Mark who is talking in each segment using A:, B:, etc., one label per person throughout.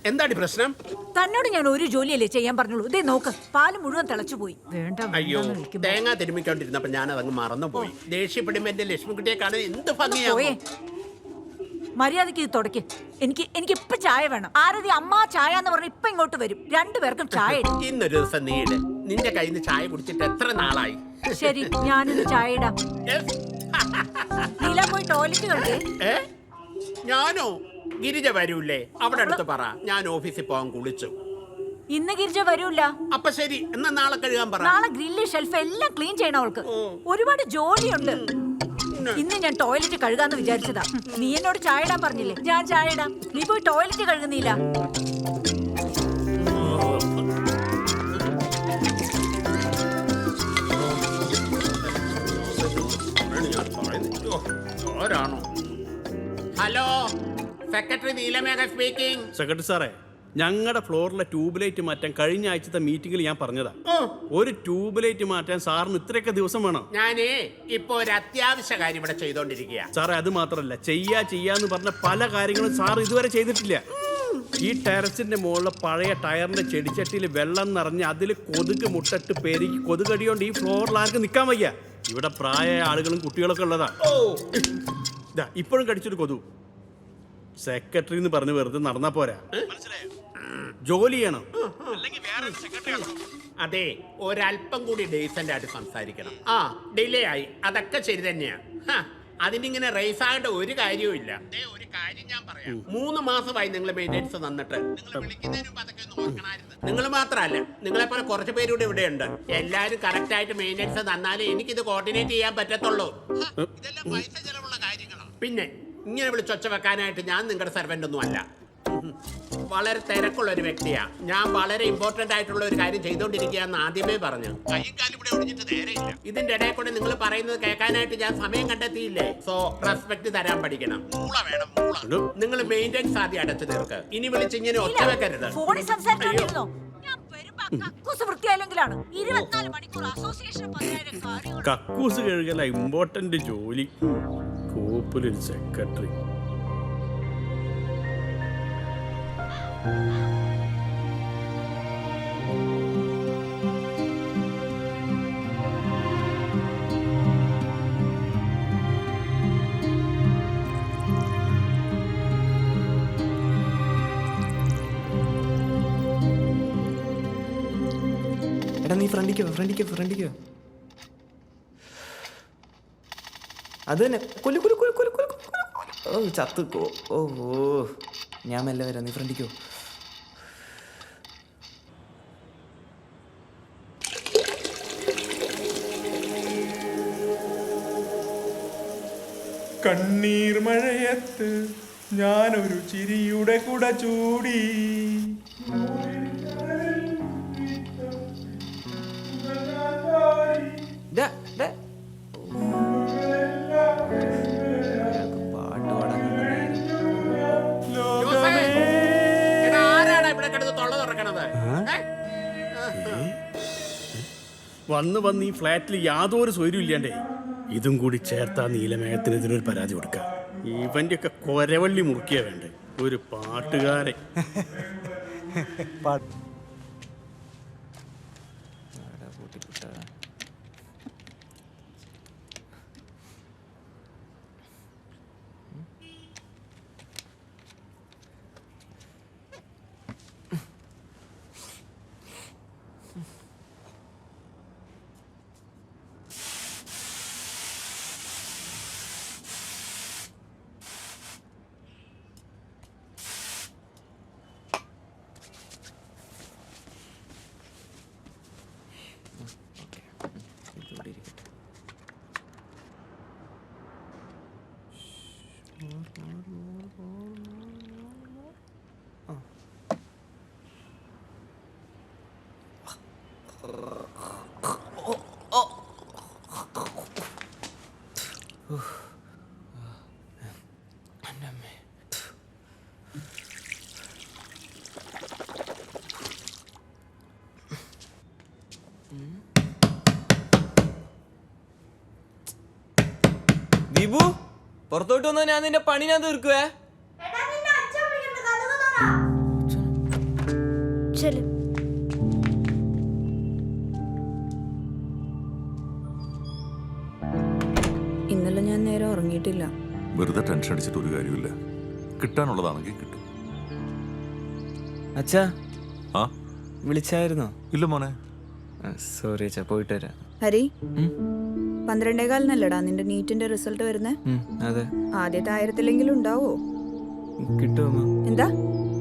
A: എന്താണ് പ്രശ്നം?
B: തന്നോട് ഞാൻ ഒരു ജോലിയല്ലേ ചെയ്യാൻ പറഞ്ഞുള്ളൂ. ഇതേ നോക്ക്, പാല് മുഴുവൻ തിളച്ചുപോയി. വേണ്ട
A: അയ്യോ, തേങ്ങ തിരുമിക്കൊണ്ടിരുന്നപ്പോ ഞാൻ അതങ്ങ് മറന്നുപോയി. ദേഷ്യപ്പെടുമ്പോ എന്റെ ലക്ഷ്മിക്കുട്ടിയെ കാണാൻ എന്ത് ഭംഗിയാവേ.
B: മര്യാദക്ക് ഇത് തുടയ്ക്ക്. എനിക്ക് ഇപ്പൊ ചായ വേണം. ആരതി അമ്മ ചായ എന്ന് പറഞ്ഞ ഇപ്പൊ ഇങ്ങോട്ട് വരും. രണ്ടുപേർക്കും ചായ.
A: ഇന്നൊരു ദിവസം നീട്. നിന്റെ കയ്യിൽ നിന്ന് ചായ കുടിച്ചിട്ട് എത്ര നാളായി?
B: ശരി, ഞാനിന്ന് ചായ ഇടാം. നീല പോയി ടോയ്ലറ്റ് കളിക്കേ.
A: ഞാനോ? ഗിരിജ വരൂല്ലേ? അവിടെ അടുത്ത് പറ, ഞാൻ ഓഫീസിൽ പോകാൻ കുളിച്ചു.
B: ഇന്ന് ഗിരിജ വരൂല്ല.
A: അപ്പൊ ശരി, എന്നാ നാളെ കഴുകാൻ പറ.
B: നാളെ ഗ്രില്ല് ഷെൽഫ് എല്ലാം ക്ലീൻ ചെയ്യണം അവൾക്ക്. ഒരുപാട് ജോലിയുണ്ട്. ഇന്ന് ഞാൻ ടോയ്ലറ്റ് കഴുകാന്ന് വിചാരിച്ചതാ. നീ എന്നോട് ചായ ഇടാൻ പറഞ്ഞില്ലേ? ഞാൻ ചായ ഇടാം. നീ പോയി ടോയ്ലറ്റ് കഴുകുന്നില്ല.
A: Hello, secretary Neelamegha speaking.
C: Secretary സാറേ, ഞങ്ങളുടെ ഫ്ലോറിലെ ട്യൂബ് ലൈറ്റ് മാറ്റാൻ കഴിഞ്ഞ ആഴ്ചത്തെ മീറ്റിംഗിൽ ഞാൻ പറഞ്ഞതാ. ഒരു ട്യൂബ് ലൈറ്റ് മാറ്റാൻ സാറിന് ഇത്രയൊക്കെ ദിവസം വേണം?
A: ഞാനേ ഇപ്പൊ ഒരു അത്യാവശ്യ കാര്യം ഇവിടെ ചെയ്തോണ്ടിരിക്കുക
C: സാറേ. അത് മാത്രല്ല, ചെയ്യാന്ന് പറഞ്ഞ പല കാര്യങ്ങളും സാർ ഇതുവരെ ചെയ്തിട്ടില്ല. ഈ ടെറസിന്റെ മുകളിലെ പഴയ ടയറിന്റെ ചെടിച്ചട്ടിയിൽ വെള്ളം നിറഞ്ഞ് അതിൽ കൊതുക് മുട്ടിട്ട് പെരുകി കൊതുകടിയോണ്ട് ഈ ഫ്ലോറിൽ ആർക്കും നിൽക്കാൻ വയ്യ. ഇവിടെ പ്രായമായ ആളുകളും കുട്ടികളൊക്കെ ഉള്ളതാ. ഇപ്പോഴും കടിച്ചൊരു കൊതു. സെക്രട്ടറി എന്ന് പറഞ്ഞ് വെറുതെ നടന്നാ പോരാ, ജോലി ചെയ്യണം.
A: അതെ, ഒരല്പം കൂടി ഡീസന്റ് ആയിട്ട് സംസാരിക്കണം. ഡിലേ ആയി, അതൊക്കെ ശരി തന്നെയാ. അതിനിങ്ങനെ റേസ് ആകേണ്ട ഒരു കാര്യവും ഇല്ല. ഒരു കാര്യം ഞാൻ പറയാം. 3 മാസമായി നിങ്ങൾ മെയിൻ്റെനൻസ് തന്നിട്ട്. നിങ്ങൾ മാത്രമല്ല, നിങ്ങളെ പോലെ കുറച്ച് പേരൂടെ ഇവിടെ ഉണ്ട്. എല്ലാരും കറക്റ്റ് ആയിട്ട് മെയിൻ്റെനൻസ് തന്നാലേ എനിക്കിത് കോർഡിനേറ്റ് ചെയ്യാൻ പറ്റത്തുള്ളൂ. ഇതെല്ലാം പൈസ ചെലവുള്ള കാര്യങ്ങളാണ്. പിന്നെ ഇങ്ങനെ വിളിച്ചൊച്ച വെക്കാനായിട്ട് ഞാൻ നിങ്ങളുടെ സെർവൻ്റ് ഒന്നും അല്ല. വളരെ തിരക്കുള്ള ഒരു വ്യക്തിയാ ഞാൻ. വളരെ ഇമ്പോർട്ടന്റ് ആയിട്ടുള്ള ഒരു കാര്യം ചെയ്തോണ്ടിരിക്കുകയെന്ന് ആദ്യമേ പറഞ്ഞു. കൈയും കാലും ഇവിടെ ഒടിഞ്ഞിട്ട് നേരെയില്ല. ഇതിന്റെ ഇടയിൽ കൂടെ നിങ്ങൾ പറയുന്നത് കേൾക്കാനായിട്ട് ഞാൻ സമയം കണ്ടെത്തിയില്ലേ? സോ റെസ്പെക്ട് തരാൻ പഠിക്കണം. നിങ്ങൾ മെയിൻ്റെനൻസ് ആദ്യം അടച്ചു തീർക്ക്. ഇനി വിളിച്ച് ഇങ്ങനെ ഒച്ച വെക്കരുത്.
C: കക്കൂസ് കഴുകല ഇമ്പോർട്ടന്റ് ജോലി. കോപ്പിലൊരു സെക്രട്ടറി.
D: എടാ നീ ഫ്രണ്ടിക്കോ. അത് തന്നെ. ഓ ചത്തുക്കോ. ഓഹോ, ഞാൻ മെല്ലെ വരാം, നീ ഫ്രണ്ടിക്കോ.
E: കണ്ണീർ മഴയത്ത് ഞാനൊരു ചിരിയുടെ കുട ചൂടി.
C: വന്ന് ഈ ഫ്ലാറ്റിൽ യാതൊരു സ്വൈര്യം ഇല്ലാണ്ടേ. ഇതും കൂടി ചേർത്താ നീലമേഘത്തിനെതിരൊരു പരാതി കൊടുക്കുക. ഇവന്റെ ഒക്കെ കൊരവള്ളി മുറുക്കിയാ വേണ്ടേ ഒരു പാട്ടുകാരൻ.
D: ദീപു, പുറത്തോട്ട് വന്നാ ഞാൻ നിന്റെ പണി ഞാൻ തീർക്കുവേ.
F: ചെല്.
G: ഇന്നലെ ഞാൻ നേരെ ഉറങ്ങിയിട്ടില്ല.
H: വെറുതെ ടെൻഷൻ അടിച്ചിട്ട് ഒരു കാര്യമില്ല. കിട്ടാനുള്ളതാണെങ്കിൽ കിട്ടും.
D: അച്ഛാ
H: ആ
D: വിളിച്ചായിരുന്നോ?
H: ഇല്ല മോനെ.
D: സോറി അച്ഛാ, പോയിട്ട് വരാം.
G: ഹരി, 12:15 നിന്റെ നീറ്റിന്റെ റിസൾട്ട് വരുന്നേ?
D: അതെ.
G: ആദ്യത്തെ 1000-ലെങ്കിലും ഉണ്ടാവോ?
D: കിട്ടുമോ?
G: എന്താ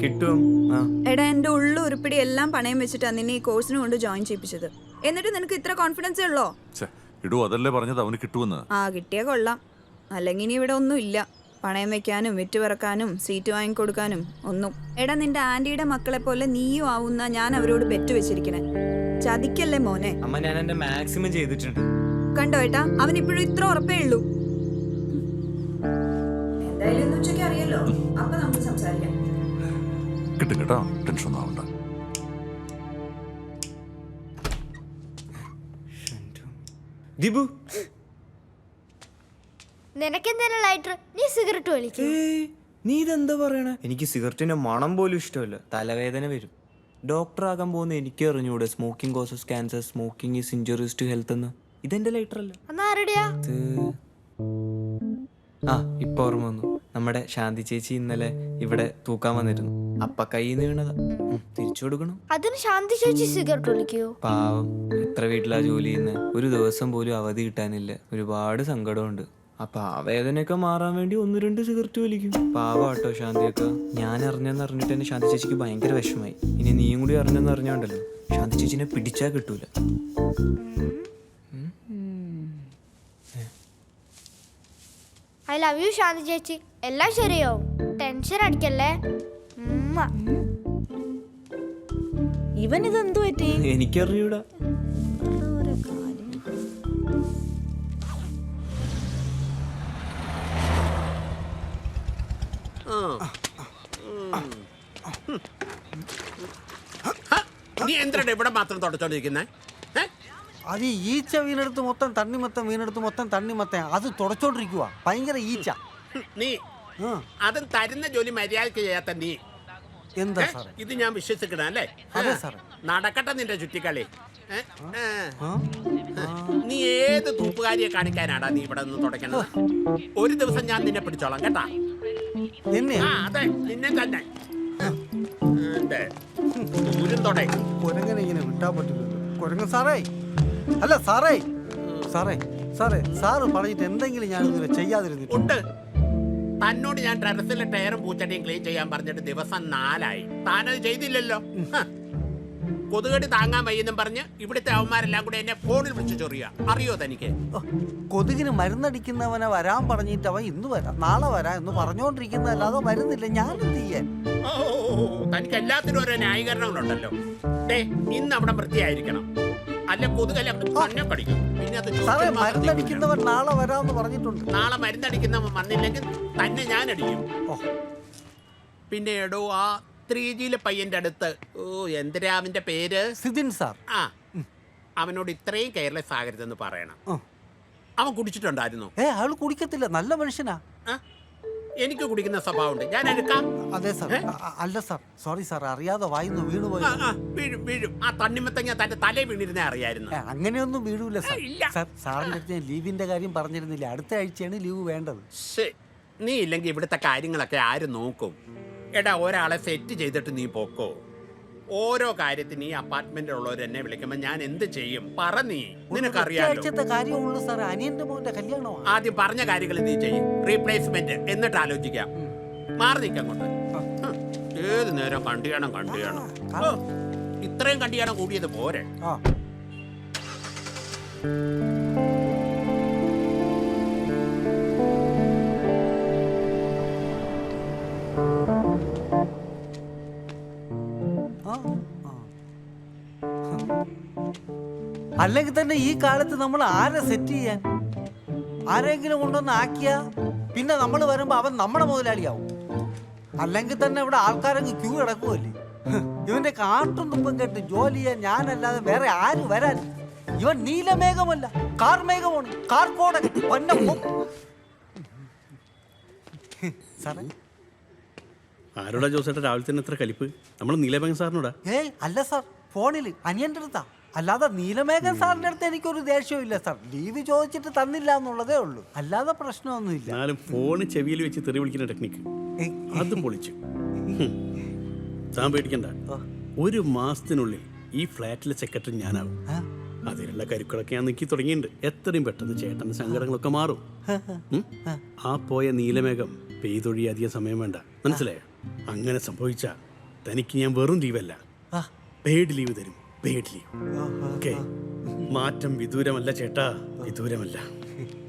D: കിട്ടും. ആ
G: എടാ, എന്റെ ഉള്ളു ഉരുപ്പിടി എല്ലാം പണയം വെച്ചിട്ടാ നിന്നെ ഈ കോഴ്സിന് കൊണ്ട് ജോയിൻ ചെയ്യിപ്പിച്ചത്. എന്നിട്ട് നിനക്ക് ഇത്ര കോൺഫിഡൻസ് ഉള്ളോ?
H: ഇടൂ, അതല്ലേ പറഞ്ഞത് അവന് കിട്ടുമെന്ന്.
G: ആ, കിട്ടിയാ കൊള്ളാം. അല്ലെങ്കിൽ ഇനി ഇവിടെ ഒന്നും ഇല്ല. പണയം വെക്കാനും വിറ്റ് പറക്കാനും സീറ്റ് വാങ്ങിക്കൊടുക്കാനും ഒന്നും. എടാ, നിന്റെ ആന്റിയുടെ മക്കളെ പോലെ നീയും ആവുന്ന ഞാൻ അവരോട് ബെറ്റ് വെച്ചിരിക്കണേ. ചതിക്കല്ലേ മോനെ.
D: അമ്മ, ഞാൻ എന്റെ മാക്സിമം ചെയ്തിട്ടുണ്ട്.
G: കണ്ടോ ഏട്ടാ, അവൻ ഇപ്പോഴും ഇത്ര ഉറപ്പേ ഉള്ളൂ. എന്തായാലും ഇന്ന് ഉച്ചയ്ക്ക് അറിയല്ലോ, അപ്പൊ നമുക്ക് സംസാരിക്കാം.
H: കിട്ടും കേട്ടോ, ടെൻഷൻ ഒന്നും ആവണ്ട.
D: ദിബു,
F: നിനക്കെന്തിനാ ലൈറ്റർ? നീ സിഗരറ്റ് വലിക്കും.
D: നീ ഇതെന്താ പറയണേ? എനിക്ക് സിഗരറ്റിന്റെ മണം പോലും ഇഷ്ടമല്ല. തലവേദന വരും. ഡോക്ടർ ആകാൻ പോകുന്ന എനിക്ക് അറിഞ്ഞൂടെ smoking causes cancer, smoking is injuries to health എന്ന്. ഇതെന്റെ ലൈറ്റർ അല്ല.
F: എന്നാരുടെയാ?
D: ആ, ഇപ്പൊ ഓർമ്മ വന്നു. നമ്മുടെ ശാന്തി ചേച്ചി ഇന്നലെ ഇവിടെ തൂക്കാൻ വന്നിരുന്നു. അപ്പ കയ്യിൽ നിന്ന് വീണതാ. തിരിച്ചു കൊടുക്കണം.
F: അതിന് ശാന്തി ചേച്ചി സിഗരറ്റ് വലിക്കോ?
D: പാവം, എത്ര വീട്ടിലാ ജോലി ചെയ്യുന്നത്. ഒരു ദിവസം പോലും അവധി കിട്ടാനില്ല. ഒരുപാട് സങ്കടമുണ്ട്. അപ്പൊ ആ വേദനയൊക്കെ മാറാൻ വേണ്ടി 1-2 സിഗരറ്റ് വലിക്കും. പാവാട്ടോ ശാന്തിയൊക്കെ. ഞാൻ അറിഞ്ഞെന്നറിഞ്ഞിട്ട് തന്നെ ശാന്തി ചേച്ചിക്ക് ഭയങ്കര വിഷമായി. ഇനി നീയും കൂടി അറിഞ്ഞെന്ന് അറിഞ്ഞോണ്ടല്ലോ, ശാന്തി ചേച്ചിനെ പിടിച്ചാൽ കിട്ടൂല.
F: ഐ ലവ് യു ശാന്തി ചേച്ചി. എല്ലാം ശരിയാവും, ടെൻഷൻ അടിക്കല്ലേ.
B: ഇവൻ ഇതെന്തു പറ്റി?
D: എനിക്കറിയൂടാ.
A: നീ എന്തിനാണ് ഇവിടെ മാത്രം തുടച്ചോണ്ടിരിക്കുന്നേ?
I: അത് ഈച്ച വീണെടുത്ത് മൊത്തം തണ്ണിമത്തം വീണെടുത്ത് മൊത്തം തണ്ണിമത്തം അത് തുടച്ചോണ്ടിരിക്കുക. ഭയങ്കര ഈച്ച.
A: നീ അതും തരുന്ന ജോലി മര്യാദക്ക് ചെയ്യാത്ത നീ
I: എന്താ സാറേ
A: ഇത്? ഞാൻ വിശ്വസിക്കണം അല്ലേ?
I: അതെ സാറേ.
A: നടക്കട്ടെ നിന്റെ ചുറ്റിക്കളി. നീ ഏത് തൂപ്പുകാരിയെ കാണിക്കാനാടാ നീ ഇവിടെ നിന്ന് തുടയ്ക്കണത്? ഒരു ദിവസം ഞാൻ നിന്നെ പിടിച്ചോളാം കേട്ടാ.
I: എന്നെ?
A: ആ അതെ, നിന്നെ തന്നെ.
I: കുരങ്ങനെ ഇങ്ങനെ വിട്ടാൻ പറ്റില്ലല്ലോ. കുരങ്ങൻ സാറേ, അല്ല സാറേ, സാറേ സാറേ സാറ് പറഞ്ഞിട്ട് എന്തെങ്കിലും ഞാൻ ഇതുവരെ ചെയ്യാതിരുന്നിട്ടുണ്ട്.
A: തന്നോട് ഞാൻ ടെറസിലെ ടയറും പൂച്ചട്ടിയും ക്ലീൻ ചെയ്യാൻ പറഞ്ഞിട്ട് ദിവസം 4 ആയി. താനത് ചെയ്തില്ലല്ലോ. കൊതുകടി താങ്ങാൻ വയ്യെന്നും പറഞ്ഞ് ഇവിടുത്തെ അവന്മാരെല്ലാം കൂടെ എന്നെ ഫോണിൽ വിളിച്ചു ചൊറിയ. അറിയോ തനിക്ക്?
I: കൊതുകിന് മരുന്നടിക്കുന്നവനെ വരാൻ പറഞ്ഞിട്ട് അവൻ ഇന്ന് വരാം നാളെ വരാം എന്ന് പറഞ്ഞോണ്ടിരിക്കുന്നതല്ലാതെ വരുന്നില്ല. ഞാൻ എന്ത് ചെയ്യാൻ?
A: തനിക്ക് എല്ലാത്തിനും ഓരോ ന്യായീകരണങ്ങളുണ്ടല്ലോ. ഇന്ന് അവിടെ വൃത്തിയായിരിക്കണം, അല്ല കൊതുകല്ല തന്നെ കടിക്കും. പിന്നെ അത്
I: സാറേ, മരുന്നടിക്കുന്നവൻ നാളെ വരാമെന്ന് പറഞ്ഞിട്ടുണ്ട്.
A: നാളെ മരുന്നടിക്കുന്നവൻ വന്നില്ലെങ്കിൽ തന്നെ ഞാൻ അടിക്കും. പിന്നെ എടോ ആ 3Gയിലെ പയ്യന്റെ അടുത്ത്, എന്തിനാ അവന്റെ പേര്?
I: സിദിൻ സാർ.
A: ആ, അവനോട് ഇത്രയും കെയർലെസ് ആകരുതെന്ന് പറയണം. അവൻ കുടിച്ചിട്ടുണ്ടായിരുന്നു?
I: അയാൾ കുടിക്കത്തില്ല, നല്ല മനുഷ്യനാ.
A: എനിക്ക് കുടിക്കുന്ന സ്വഭാവമുണ്ട്, ഞാൻ എടുക്കാം.
I: അതെ സാർ. അല്ല സാർ, സോറി സാർ, അറിയാതെ വായിന്ന് വീണുപോയി.
A: വീഴും വീഴും. ആ തണ്ണിമത്തങ്ങ തന്റെ തലേ വീണിരുന്നേ അറിയായിരുന്നു.
I: അങ്ങനെയൊന്നും വീഴൂല സാർ. സാർ, സാറിന്റെ അടുത്ത് ഞാൻ ലീവിന്റെ കാര്യം പറഞ്ഞിരുന്നില്ല. അടുത്ത ആഴ്ചയാണ് ലീവ് വേണ്ടത്.
A: നീ ഇല്ലെങ്കിൽ ഇവിടുത്തെ കാര്യങ്ങളൊക്കെ ആര് നോക്കും? എടാ, ഒരാളെ സെറ്റ് ചെയ്തിട്ട് നീ പോക്കോ. ഓരോ കാര്യത്തിന് ഈ അപ്പാർട്ട്മെന്റിലുള്ളവർ എന്നെ വിളിക്കുമ്പോ ഞാൻ എന്ത് ചെയ്യും? പറ, നീ നിനക്കറിയാലോ.
I: കാര്യമുള്ളൂ സാർ, അനിയന്റെ മോന്റെ കല്യാണമാണ്.
A: ആദ്യം പറഞ്ഞ കാര്യങ്ങൾ നീ ചെയ്യും, റീപ്ലേസ്മെന്റ്, എന്നിട്ട് ആലോചിക്കാം. മാറി നിൽക്കങ്ങോട്ട്. ഏത് നേരം കണ്ടിയാണം കണ്ടിയാണം. ഇത്രയും കണ്ടിയാണം കൂടിയത് പോരെ.
I: അല്ലെങ്കിൽ തന്നെ ഈ കാലത്ത് നമ്മൾ ആരെ സെറ്റ് ചെയ്യാൻ? ആരെങ്കിലും കൊണ്ടൊന്ന് ആക്കിയ പിന്നെ നമ്മൾ വരുമ്പോ അവൻ നമ്മുടെ മുതലാളിയാവും. അല്ലെങ്കിൽ തന്നെ ഇവിടെ ആൾക്കാരങ്ങ് ക്യൂ കിടക്കുമല്ലേ. ഇവന്റെ കാട്ടും തുമ്പം കേട്ട് ജോലി ചെയ്യാൻ ഞാനല്ലാതെ വേറെ ആരും വരാൻ. ഇവൻ നീലമേഘമല്ല, കാർമേഘമാണ്. കാർക്കോടൻ സാറേ,
C: ആരോടാ ജോസേട്ടാ രാവിലെ തന്നെ എത്ര കലിപ്പ്? നമ്മൾ നീലമേഘൻ സാറിനോടാ.
I: ഏയ് അല്ല സാർ, ഫോണിൽ അനിയൻ്റെ അടുത്താ. അല്ലാതെ നീലമേഘൻ സാറിൻ്റെ അടുത്ത് എനിക്കൊരു ദേഷ്യവും ഇല്ല സാർ. ലീവ് ചോദിച്ചിട്ട് തന്നില്ല എന്നുള്ളതേ ഉള്ളൂ, അല്ലാതെ പ്രശ്നമൊന്നുമില്ല.
C: എന്നാലും ഫോണ് ചെവിയിൽ വെച്ച് തെറി വിളിക്കുന്ന ടെക്നിക്ക് അതും പൊളിച്ചു. താൻ പേടിക്കണ്ട, 1 മാസത്തിനുള്ളിൽ ഈ ഫ്ലാറ്റിലെ സെക്രട്ടറി ഞാനാവും. അതിനുള്ള കരുക്കളൊക്കെ ഞാൻ നീക്കി തുടങ്ങിയിട്ടുണ്ട്. എത്രയും പെട്ടെന്ന് ചേട്ടൻ്റെ സങ്കടങ്ങളൊക്കെ മാറും. ആ പോയ നീലമേഘം പെയ്തൊഴി അധികം സമയം വേണ്ട, മനസ്സിലായോ? അങ്ങനെ സംഭവിച്ചാ തനിക്ക് ഞാൻ വെറും ലീവല്ല, പെയ്ഡ് ലീവ് തരും. Paid leave. ഓക്കെ, മാറ്റം വിദൂരമല്ല ചേട്ടാ, വിദൂരമല്ല.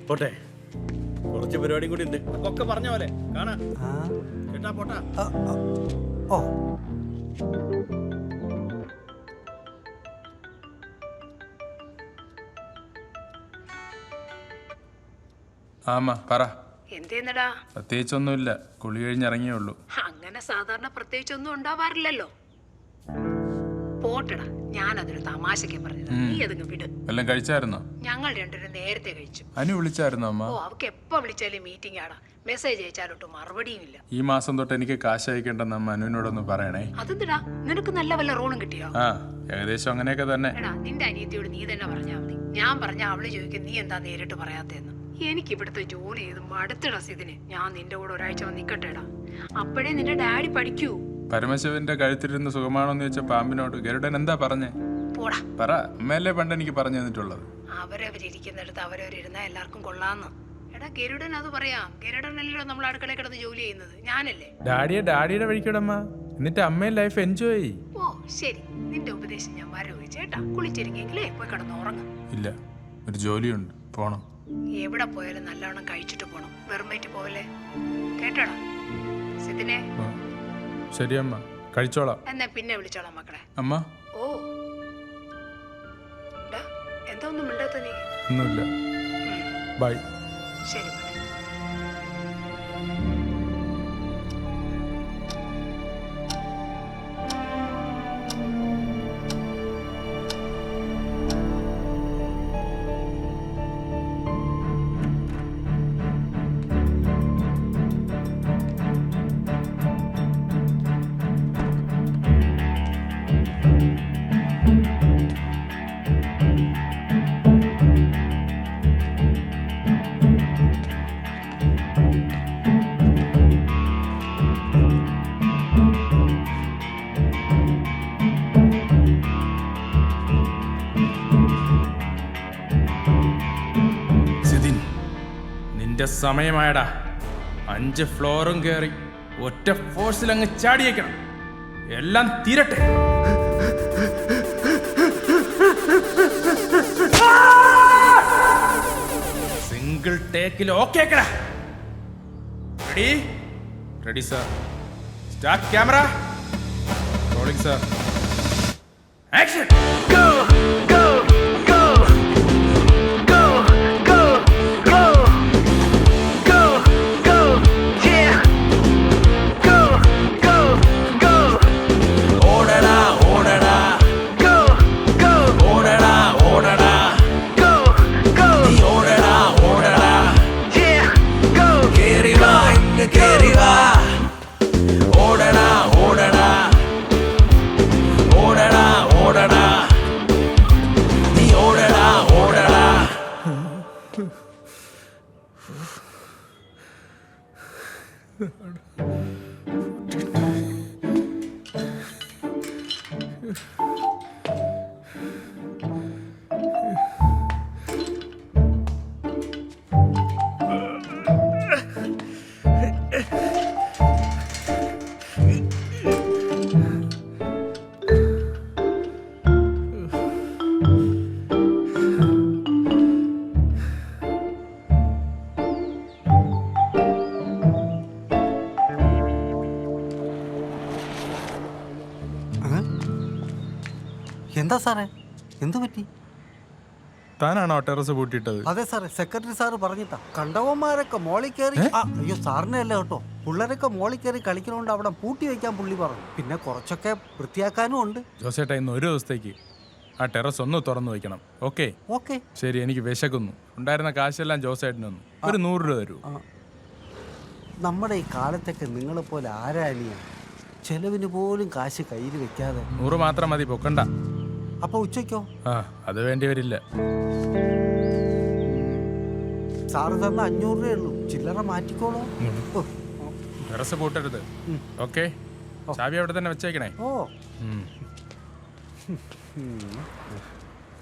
C: പോട്ടെ, കുറച്ച് പരിപാടിയും കൂടി ഉണ്ട്. ഒക്കെ പറഞ്ഞ പോലെ കാണാം ചേട്ടാ. പോട്ടാ.
I: ഓ
E: ആമ്മ പറ.
B: എന്തേന്നടാ?
E: പ്രത്യേകിച്ചൊന്നുമില്ല, കുളി കഴിഞ്ഞിറങ്ങിയേ ഉള്ളൂ.
B: അങ്ങനെ സാധാരണ പ്രത്യേകിച്ചൊന്നും ഉണ്ടാവാറില്ലല്ലോ. പോട്ടടാ, ഞാനതൊരു തമാശക്ക് പറഞ്ഞത്, നീ അതങ്ങ് വിട്.
E: എല്ലാം കഴിച്ചായിരുന്നോ?
B: ഞങ്ങൾ രണ്ടുപേരും നേരത്തെ കഴിച്ചു.
E: അനു വിളിച്ചായിരുന്നോ അമ്മ?
B: ഓ, അവക്ക് എപ്പോ വിളിച്ചാലും മീറ്റിംഗ് ആടാ. മെസ്സേജ് അയച്ചാലോട്ട് മറുപടിയും ഇല്ല.
E: ഈ മാസം തൊട്ട് എനിക്ക് കാശ് അയക്കേണ്ടെന്ന് അമ്മ അനുവിനോടൊന്ന് പറയണേ.
B: അതെന്തിടാ, നിനക്ക് നല്ല വല്ല റോളും കിട്ടിയോ?
E: ആ, ഏകദേശം അങ്ങനെയൊക്കെ തന്നെ.
B: എടാ, നിന്റെ അനിയത്തിയോട് നീ തന്നെ പറഞ്ഞാൽ മതി. ഞാൻ പറഞ്ഞ അവള് ചോദിക്കും നീ എന്താ നേരിട്ട് പറയാത്തേന്ന്. എനിക്ക് ഇവിടുത്തെ ജോലി ചെയ്ത് മടുത്തിടാ ഇതിന്. ഞാൻ നിന്റെ കൂടെ ഒരാഴ്ച വന്ന് നിക്കട്ടേടാ, അപ്പോഴേ നിന്റെ ഡാഡി പഠിക്കൂ.
E: പരമശിവന്റെ കഴുത്തിലിരുന്ന് സുഖമാണോന്ന് ചോദിച്ച പാമ്പിനോട് ഗരുഡൻ എന്താ പറഞ്ഞേ?
B: പോടാ.
E: പറ, അമ്മയല്ലേ പണ്ട് എനിക്ക് പറഞ്ഞു തന്നിട്ടുള്ളത്.
B: അവരവരിയ്ക്കുന്നിടത്ത് അവരവരിരുന്നാ എല്ലാവർക്കും കൊള്ളാന്ന്. എടാ, ഗരുഡൻ അത് പറയാം. ഗരുഡനല്ലോ നമ്മൾ അടുക്കളയിൽ കിടന്ന് ജോലി ചെയ്യുന്നത്, ഞാനല്ലേ?
E: ഡാഡിയുടെ വഴിക്കിടമ്മ, എന്നിട്ട് അമ്മയെ ലൈഫ് എൻജോയ് ചെയ്യ്.
B: ഓ ശരി, നിന്റെ ഉപദേശം ഞാൻ വരവ് ചേട്ടാ. കുളിച്ചിരിക്കെങ്കിലേ പോയി കിടന്ന് ഉറങ്ങും.
E: ഇല്ല, ഒരു ജോലിയുണ്ട്, പോണം.
B: എവിടെ പോയാലും നല്ലവണ്ണം കഴിച്ചിട്ട് പോണം, വെറുമേറ്റ് പോവല്ലേ, കേട്ടോടാ സിദിനെ?
E: ശരി അമ്മ, കഴിച്ചോളാം.
B: എന്നാ പിന്നെ വിളിച്ചോളാം മക്കളെ.
E: അമ്മ.
B: ഓ, എന്താ ഒന്നും മിണ്ടാത്ത നീ?
E: ഒന്നുമില്ല, ബൈ.
B: ശരി മോനെ.
E: സമയമായടാ. 5 ഫ്ലോറും കയറി ഒറ്റ ഫോഴ്സിൽ അങ്ങ് ചാടിയേക്കണം. എല്ലാം തീരട്ടെ. സിംഗിൾ ടേക്കിൽ okay. Ready? Ready sir. Start camera. Rolling sir. Action. Go go go go go go go go yeah go go go orada go go orada go go nee orada yeah go keriva orada nee orada
I: എന്താ സാറേ, എന്തു പറ്റി?
E: താനാണോ terrace പൂട്ടിയിട്ടത്?
I: അതെ സാറേ, secretary sir പറഞ്ഞിട്ടാ. കണ്ടവന്മാരൊക്കെ മോളിൽ കയറി. അയ്യോ സാറിനെ അല്ല കേട്ടോ, പിള്ളേരൊക്കെ മോളിൽ കയറി കളിക്കണോണ്ട് അവിടെ പൂട്ടി വെക്കാൻ പുള്ളി പറഞ്ഞു. പിന്നെ കുറച്ചൊക്കെ വൃത്തിയാക്കാനും ഉണ്ട്.
E: ജോസേട്ടാ, ഇന്ന് ഒരു ദിവസത്തേക്ക് ആ ടെറസ് ഒന്ന് തുറന്നു വെക്കണം. ഓക്കെ?
I: ഓക്കെ.
E: ശരി, എനിക്ക് വിശക്കുന്നു. ഉണ്ടായിരുന്ന കാശെല്ലാം ജോസേട്ടനൊന്നു ഒരു 100 രൂപ തരൂ.
I: നമ്മുടെ ഈ കാലത്തൊക്കെ നിങ്ങളെപ്പോലെ ആരാനിയാണ് ചെലവിന് പോലും കാശ് കയ്യിൽ വെക്കാതെ.
E: 100 മാത്രം മതി, പൊക്കണ്ട.
I: അപ്പൊ ഉച്ചയ്ക്കോ?
E: ആ, അത് വേണ്ടി വരില്ല.
I: സാറ് തന്ന 500 രൂപയേ ഉള്ളൂ, ചില്ലറ മാറ്റിക്കോളൂ. ഓ,
E: ടെറസ് പൂട്ടരുത്. ഓക്കെ, ചാവി അവിടെ തന്നെ വെച്ചേക്കണേ.
I: ഓ.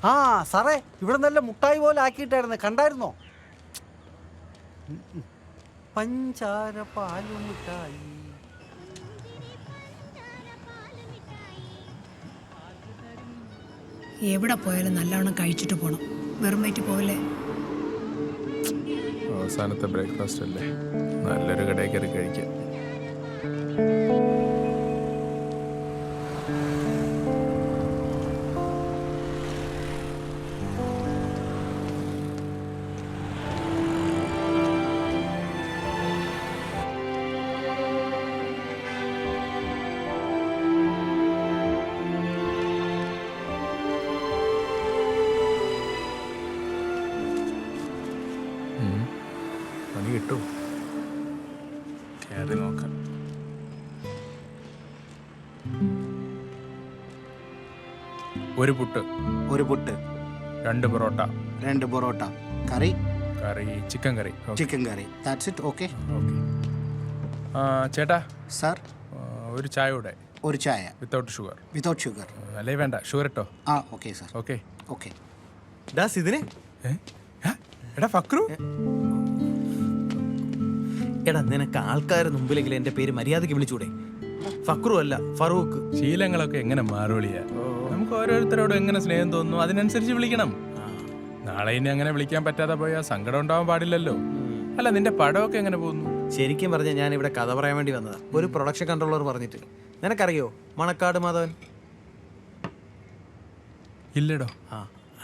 I: ആ സാറേ, ഇവിടെ നല്ല മുട്ടായി പോലെ ആക്കിയിട്ടായിരുന്നു, കണ്ടായിരുന്നോ? പഞ്ചാര പാലു മിഠായി.
B: എവിടെ പോയാലും നല്ലവണ്ണം കഴിച്ചിട്ട് പോണം, വെറും വയറ്റി പോകല്ലേ.
E: അവസാനത്തെ ബ്രേക്ക്ഫാസ്റ്റ് അല്ലേ, നല്ലൊരു കടയിൽ കയറി കഴിക്കാം. പണി കിട്ടും, കയറി നോക്കാം. ഒരു പുട്ട്,
J: ഒരു puttu,
E: 2 parotta,
J: 2 parotta, curry,
E: chicken curry.
J: Chicken curry. That's it. Okay
E: okay. ചേട്ടാ,
J: സാർ,
E: ഒരു ചായ കൂടെ,
J: ഒരു ചായ
E: വിത്തൗട്ട് ഷുഗർ.
J: Without sugar.
E: അല്ലേ വേണ്ട, ഷുഗർ ഇട്ടോ.
J: ആ ഓക്കെ സാർ.
E: ഓക്കെ.
J: ഓക്കെ.
C: ഇതിനെ
E: എടാ ഫക്രു,
C: എടാ നിനക്ക് ആൾക്കാരുടെ മുമ്പിലെങ്കിലും എന്റെ പേര് മര്യാദയ്ക്ക് വിളിച്ചൂടെ? ഫക്രു അല്ല, ഫറൂഖ്.
E: ശീലങ്ങളൊക്കെ എങ്ങനെ മാറുവിളിയാ? നമുക്ക് ഓരോരുത്തരോടും എങ്ങനെ സ്നേഹം തോന്നുന്നു അതിനനുസരിച്ച് വിളിക്കണം. നാളെ ഇനി അങ്ങനെ വിളിക്കാൻ പറ്റാതെ പോയാൽ സങ്കടം ഉണ്ടാവാൻ പാടില്ലല്ലോ. അല്ല, നിന്റെ പടമൊക്കെ എങ്ങനെ പോകുന്നു?
C: ശരിക്കും പറഞ്ഞ ഞാൻ ഇവിടെ കഥ പറയാൻ വേണ്ടി വന്നതാ, ഒരു പ്രൊഡക്ഷൻ കൺട്രോളർ പറഞ്ഞിട്ട്. നിനക്കറിയോ മണക്കാട് മാധവൻ?
E: ഇല്ലടോ.
C: ആ,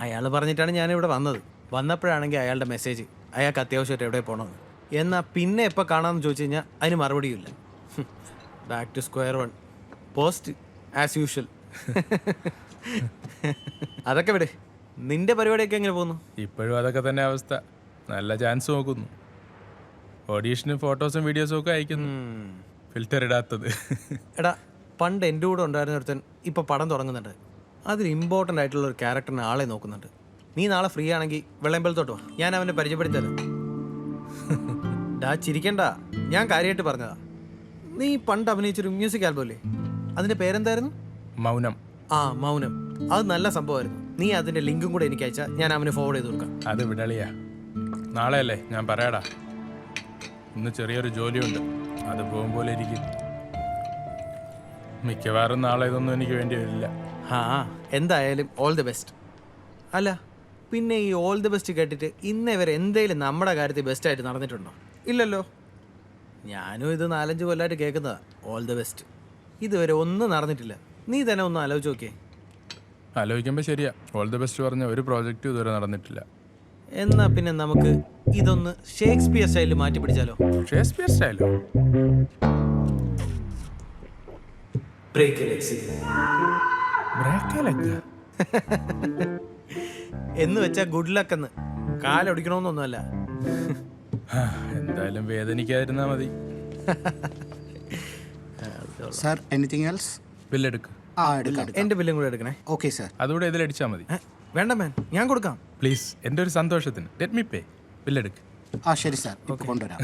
C: അയാൾ പറഞ്ഞിട്ടാണ് ഞാനിവിടെ വന്നത്. വന്നപ്പോഴാണെങ്കിൽ അയാളുടെ മെസ്സേജ് അയാൾക്ക് അത്യാവശ്യമായിട്ട് എവിടെ പോകണമെന്ന്. എന്നാൽ പിന്നെ എപ്പോൾ കാണാമെന്ന് ചോദിച്ചു കഴിഞ്ഞാൽ അതിന് മറുപടിയില്ല. Back to square one, post as usual. അതൊക്കെ വിട്, നിന്റെ പരിപാടിയൊക്കെ എങ്ങനെ പോകുന്നു?
E: ഇപ്പോഴും അതൊക്കെ തന്നെ അവസ്ഥ. നല്ല ചാൻസ് നോക്കുന്നു. ഓഡീഷന് ഫോട്ടോസും വീഡിയോസും ഒക്കെ അയക്കുന്നു. ഫിൽറ്റർ ഇടാത്തത്.
C: എടാ, പണ്ട് എൻ്റെ കൂടെ ഉണ്ടായിരുന്ന ഒരുത്തൻ ഇപ്പോൾ പടം തുടങ്ങുന്നുണ്ട്. അതിൽ ഇമ്പോർട്ടൻ്റ് ആയിട്ടുള്ള ഒരു ക്യാരക്ടറിന് ആളെ നോക്കുന്നുണ്ട്. നീ നാളെ ഫ്രീ ആണെങ്കിൽ വെള്ളയമ്പലത്തോട്ട് വാ, ഞാൻ അവനെ പരിചയപ്പെടുത്തരാം. ഡാ ചിരിക്കണ്ട, ഞാൻ കാര്യമായിട്ട് പറഞ്ഞതാ. നീ പണ്ട് അഭിനയിച്ചൊരു മ്യൂസിക് ആൽബം അല്ലേ, അതിൻ്റെ പേരെന്തായിരുന്നു?
E: മൗനം.
C: ആ, മൗനം. അത് നല്ല സംഭവമായിരുന്നു. നീ അതിൻ്റെ ലിങ്കും കൂടെ എനിക്ക് അയച്ചാൽ ഞാൻ അവന് ഫോർവേഡ് ചെയ്ത് കൊടുക്കാം.
E: അത് വിടളിയാ, നാളെ അല്ലേ, ഞാൻ പറയാടാ. ഇന്ന് ചെറിയൊരു ജോലിയുണ്ട്, അത് പോകുമ്പോലെ ഇരിക്കും. മിക്കവാറും നാളെ ഇതൊന്നും എനിക്ക് വേണ്ടി വരില്ല.
C: ആ, എന്തായാലും ഓൾ ദി ബെസ്റ്റ്. അല്ല, പിന്നെ ഈ ഓൾ ദി ബെസ്റ്റ് കേട്ടിട്ട് ഇന്നേ വരെ എന്തെങ്കിലും നമ്മുടെ കാര്യത്തിൽ ബെസ്റ്റായിട്ട് നടന്നിട്ടുണ്ടോ? ഇല്ലല്ലോ. ഞാനും ഇത് 4-5 കൊല്ലമായിട്ട് കേൾക്കുന്നതാ ഓൾ ദി ബെസ്റ്റ്. ഇതുവരെ ഒന്നും നടന്നിട്ടില്ല. നീ തന്നെ ഒന്ന് ആലോചിച്ച് നോക്കിയേ.
E: ആലോചിക്കുമ്പോൾ ശരിയാ, ഓൾ ദി ബെസ്റ്റ് പറഞ്ഞ ഒരു പ്രോജക്റ്റും ഇതുവരെ നടന്നിട്ടില്ല.
C: എന്നാ പിന്നെ നമുക്ക് ഇതൊന്ന് ഷേക്സ്പിയർ സ്റ്റൈലിൽ മാറ്റി പിടിച്ചാലോ?
E: ഷേക്സ്പിയർ സ്റ്റൈലോ?
C: എന്ന് വെച്ചാ ഗുഡ് ലക്ക് എന്ന്. കാലൊടിക്കണമെന്നൊന്നുമല്ല.
E: എന്തായാലും വേദനിക്കാതിരുന്നാ മതി.
J: Sir, anything else?
E: ബില്ലെടുക്ക്.
J: ആ, എടുക്കാം.
C: എന്റെ ബില്ലും കൂടെ എടുക്കണേ.
J: Okay sir.
E: അതുകൂടെ ഇതിലടിച്ചാൽ മതി.
C: വേണ്ട മാൻ, ഞാൻ കൊടുക്കാം.
E: പ്ലീസ്, എൻ്റെ ഒരു സന്തോഷത്തിന് ലെറ്റ് മീ പേ. ബില്ലെടുക്ക്.
J: ആ ശരി സാർ, ഇപ്പോൾ കൊണ്ടുവരാം.